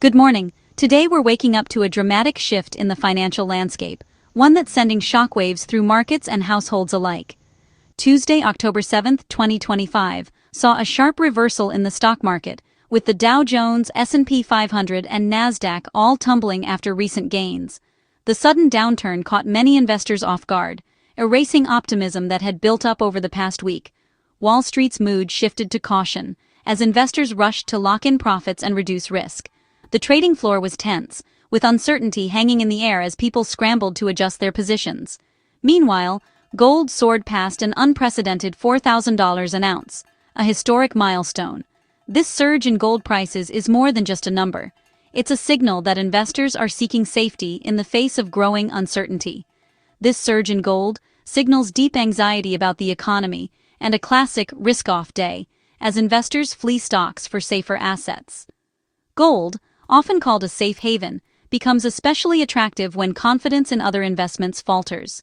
Good morning. Today we're waking up to a dramatic shift in the financial landscape, one that's sending shockwaves through markets and households alike. Tuesday, October 7th, 2025, saw a sharp reversal in the stock market, with the Dow Jones, S&P 500 and Nasdaq all tumbling after recent gains. The sudden downturn caught many investors off guard, erasing optimism that had built up over the past week. Wall Street's mood shifted to caution, as investors rushed to lock in profits and reduce risk. The trading floor was tense, with uncertainty hanging in the air as people scrambled to adjust their positions. Meanwhile, gold soared past an unprecedented $4,000 an ounce, a historic milestone. This surge in gold prices is more than just a number. It's a signal that investors are seeking safety in the face of growing uncertainty. This surge in gold signals deep anxiety about the economy and a classic risk-off day, as investors flee stocks for safer assets. Gold, often called a safe haven, becomes especially attractive when confidence in other investments falters.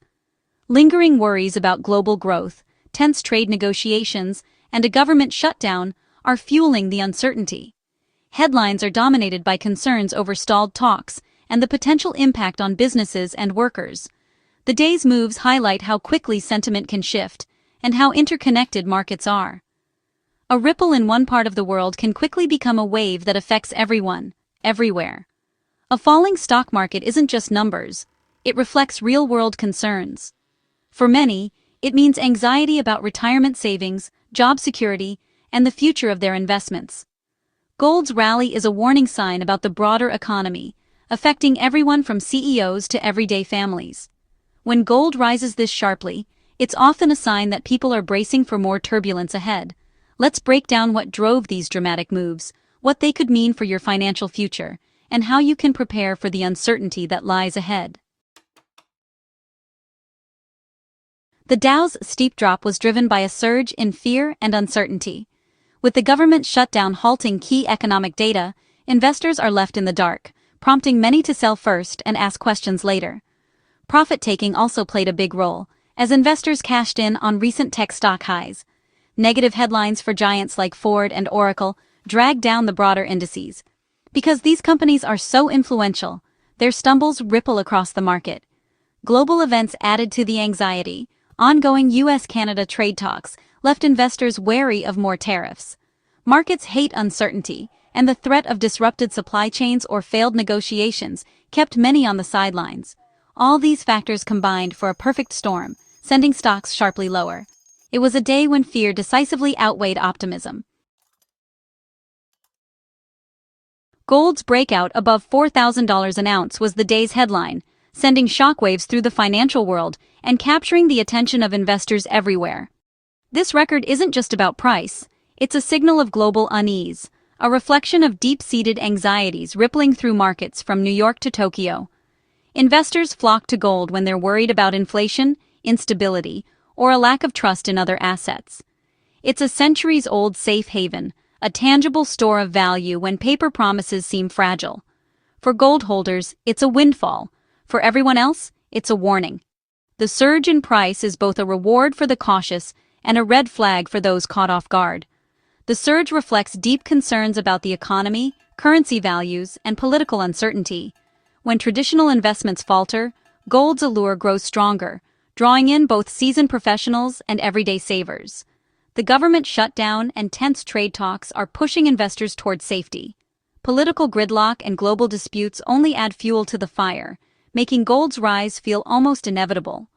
Lingering worries about global growth, tense trade negotiations, and a government shutdown are fueling the uncertainty. Headlines are dominated by concerns over stalled talks and the potential impact on businesses and workers. The day's moves highlight how quickly sentiment can shift and how interconnected markets are. A ripple in one part of the world can quickly become a wave that affects everyone, everywhere. A falling stock market isn't just numbers, it reflects real-world concerns. For many, it means anxiety about retirement savings, job security, and the future of their investments. Gold's rally is a warning sign about the broader economy, affecting everyone from CEOs to everyday families. When gold rises this sharply, it's often a sign that people are bracing for more turbulence ahead. Let's break down what drove these dramatic moves, what they could mean for your financial future, and how you can prepare for the uncertainty that lies ahead. The Dow's steep drop was driven by a surge in fear and uncertainty. With the government shutdown halting key economic data, investors are left in the dark, prompting many to sell first and ask questions later. Profit-taking also played a big role, as investors cashed in on recent tech stock highs. Negative headlines for giants like Ford and Oracle dragged down the broader indices. Because these companies are so influential, their stumbles ripple across the market. Global events added to the anxiety. Ongoing US-Canada trade talks left investors wary of more tariffs. Markets hate uncertainty, and the threat of disrupted supply chains or failed negotiations kept many on the sidelines. All these factors combined for a perfect storm, sending stocks sharply lower. It was a day when fear decisively outweighed optimism. Gold's breakout above $4,000 an ounce was the day's headline, sending shockwaves through the financial world and capturing the attention of investors everywhere. This record isn't just about price, it's a signal of global unease, a reflection of deep-seated anxieties rippling through markets from New York to Tokyo. Investors flock to gold when they're worried about inflation, instability, or a lack of trust in other assets. It's a centuries-old safe haven, a tangible store of value when paper promises seem fragile. For gold holders, it's a windfall. For everyone else, it's a warning. The surge in price is both a reward for the cautious and a red flag for those caught off guard. The surge reflects deep concerns about the economy, currency values, and political uncertainty. When traditional investments falter, gold's allure grows stronger, drawing in both seasoned professionals and everyday savers. The government shutdown and tense trade talks are pushing investors toward safety. Political gridlock and global disputes only add fuel to the fire, making gold's rise feel almost inevitable.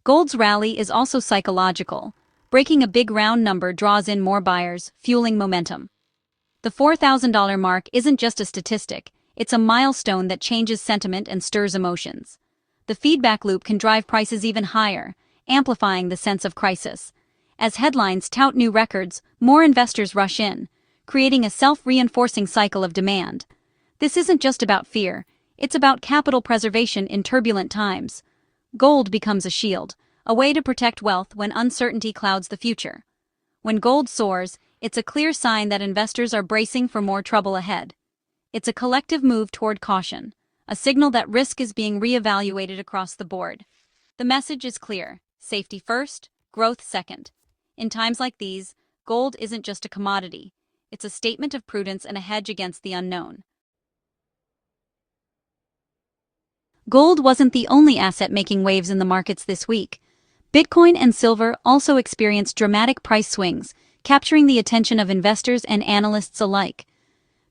Gold's rally is also psychological. Breaking a big round number draws in more buyers, fueling momentum. The $4,000 mark isn't just a statistic, it's a milestone that changes sentiment and stirs emotions. The feedback loop can drive prices even higher, amplifying the sense of crisis. As headlines tout new records, more investors rush in, creating a self-reinforcing cycle of demand. This isn't just about fear, it's about capital preservation in turbulent times. Gold becomes a shield, a way to protect wealth when uncertainty clouds the future. When gold soars, it's a clear sign that investors are bracing for more trouble ahead. It's a collective move toward caution, a signal that risk is being reevaluated across the board. The message is clear: safety first, growth second. In times like these, gold isn't just a commodity, it's a statement of prudence and a hedge against the unknown. Gold wasn't the only asset making waves in the markets this week. Bitcoin and silver also experienced dramatic price swings, capturing the attention of investors and analysts alike.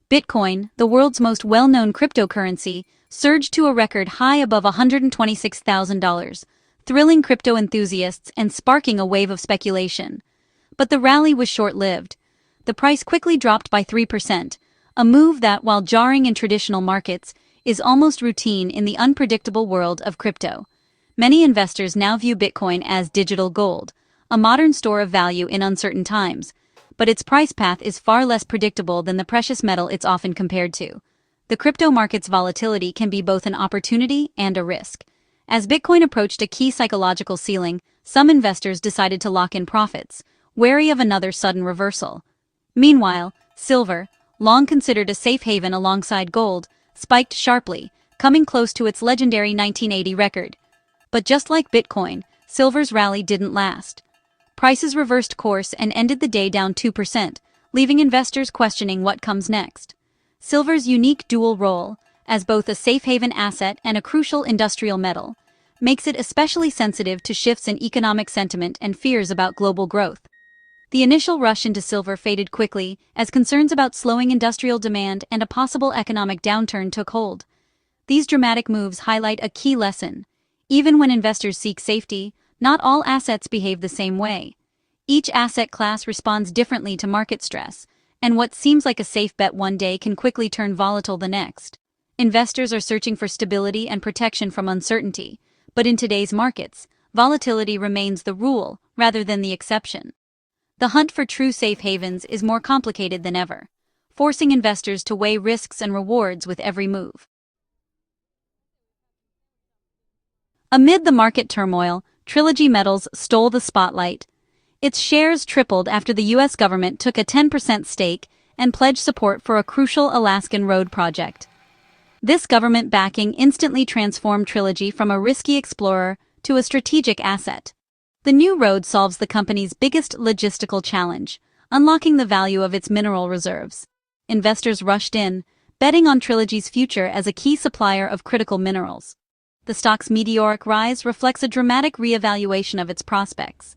Bitcoin, the world's most well-known cryptocurrency, surged to a record high above $126,000, thrilling crypto enthusiasts and sparking a wave of speculation. But the rally was short-lived. The price quickly dropped by 3%, a move that, while jarring in traditional markets, is almost routine in the unpredictable world of crypto. Many investors now view Bitcoin as digital gold, a modern store of value in uncertain times, but its price path is far less predictable than the precious metal it's often compared to. The crypto market's volatility can be both an opportunity and a risk. As Bitcoin approached a key psychological ceiling, some investors decided to lock in profits, wary of another sudden reversal. Meanwhile, silver, long considered a safe haven alongside gold, spiked sharply, coming close to its legendary 1980 record. But just like Bitcoin, silver's rally didn't last. Prices reversed course and ended the day down 2%, leaving investors questioning what comes next. Silver's unique dual role, as both a safe haven asset and a crucial industrial metal, makes it especially sensitive to shifts in economic sentiment and fears about global growth. The initial rush into silver faded quickly as concerns about slowing industrial demand and a possible economic downturn took hold. These dramatic moves highlight a key lesson. Even when investors seek safety, not all assets behave the same way. Each asset class responds differently to market stress, and what seems like a safe bet one day can quickly turn volatile the next. Investors are searching for stability and protection from uncertainty, but in today's markets, volatility remains the rule rather than the exception. The hunt for true safe havens is more complicated than ever, forcing investors to weigh risks and rewards with every move. Amid the market turmoil, Trilogy Metals stole the spotlight. Its shares tripled after the U.S. government took a 10% stake and pledged support for a crucial Alaskan road project. This government backing instantly transformed Trilogy from a risky explorer to a strategic asset. The new road solves the company's biggest logistical challenge, unlocking the value of its mineral reserves. Investors rushed in, betting on Trilogy's future as a key supplier of critical minerals. The stock's meteoric rise reflects a dramatic re-evaluation of its prospects.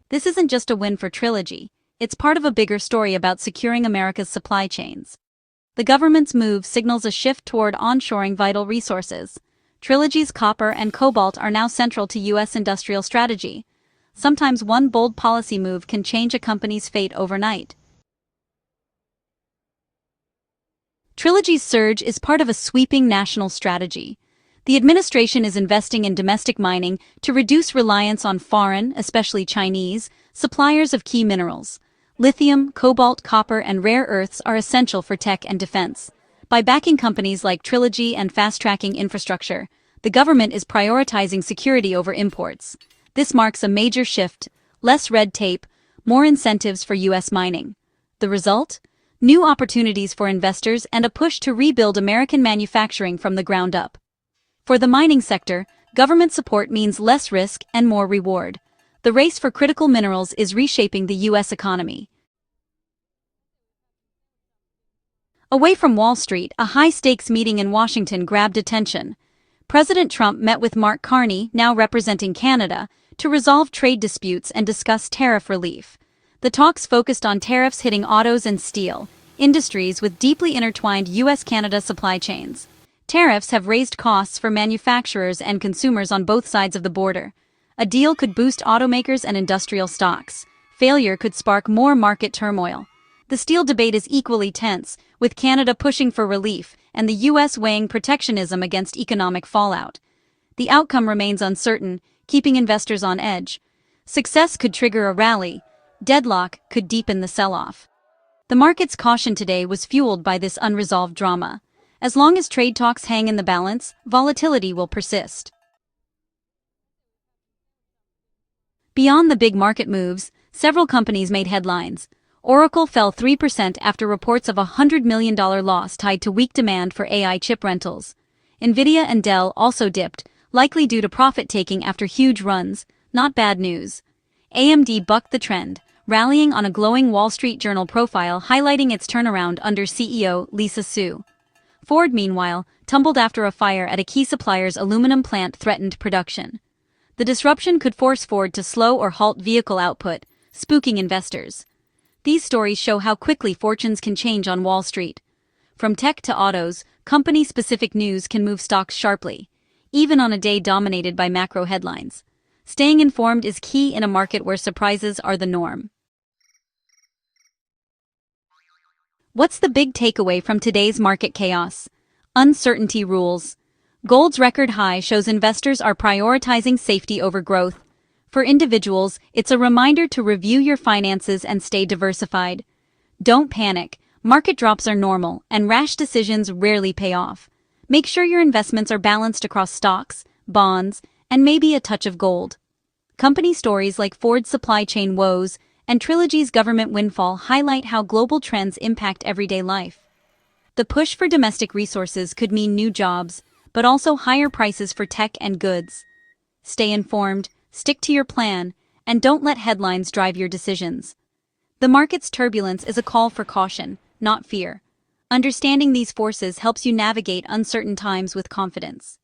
This isn't just a win for Trilogy, it's part of a bigger story about securing America's supply chains. The government's move signals a shift toward onshoring vital resources. Trilogy's copper and cobalt are now central to U.S. industrial strategy. Sometimes one bold policy move can change a company's fate overnight. Trilogy's surge is part of a sweeping national strategy. The administration is investing in domestic mining to reduce reliance on foreign, especially Chinese, suppliers of key minerals. Lithium, cobalt, copper, and rare earths are essential for tech and defense. By backing companies like Trilogy and fast-tracking infrastructure, the government is prioritizing security over imports. This marks a major shift: less red tape, more incentives for U.S. mining. The result? New opportunities for investors and a push to rebuild American manufacturing from the ground up. For the mining sector, government support means less risk and more reward. The race for critical minerals is reshaping the U.S. economy. Away from Wall Street, a high-stakes meeting in Washington grabbed attention. President Trump met with Mark Carney, now representing Canada, to resolve trade disputes and discuss tariff relief. The talks focused on tariffs hitting autos and steel, industries with deeply intertwined U.S.-Canada supply chains. Tariffs have raised costs for manufacturers and consumers on both sides of the border. A deal could boost automakers and industrial stocks. Failure could spark more market turmoil. The steel debate is equally tense, with Canada pushing for relief and the U.S. weighing protectionism against economic fallout. The outcome remains uncertain, keeping investors on edge. Success could trigger a rally. Deadlock could deepen the sell-off. The market's caution today was fueled by this unresolved drama. As long as trade talks hang in the balance, volatility will persist. Beyond the big market moves, several companies made headlines. Oracle fell 3% after reports of a $100 million loss tied to weak demand for AI chip rentals. Nvidia and Dell also dipped, likely due to profit-taking after huge runs. Not bad news. AMD bucked the trend, rallying on a glowing Wall Street Journal profile highlighting its turnaround under CEO Lisa Su. Ford, meanwhile, tumbled after a fire at a key supplier's aluminum plant threatened production. The disruption could force Ford to slow or halt vehicle output, spooking investors. These stories show how quickly fortunes can change on Wall Street. From tech to autos, company-specific news can move stocks sharply, even on a day dominated by macro headlines. Staying informed is key in a market where surprises are the norm. What's the big takeaway from today's market chaos? Uncertainty rules. Gold's record high shows investors are prioritizing safety over growth. For individuals, it's a reminder to review your finances and stay diversified. Don't panic. Market drops are normal, and rash decisions rarely pay off. Make sure your investments are balanced across stocks, bonds, and maybe a touch of gold. Company stories like Ford's supply chain woes and Trilogy's government windfall highlight how global trends impact everyday life. The push for domestic resources could mean new jobs, but also higher prices for tech and goods. Stay informed, stick to your plan, and don't let headlines drive your decisions. The market's turbulence is a call for caution, not fear. Understanding these forces helps you navigate uncertain times with confidence.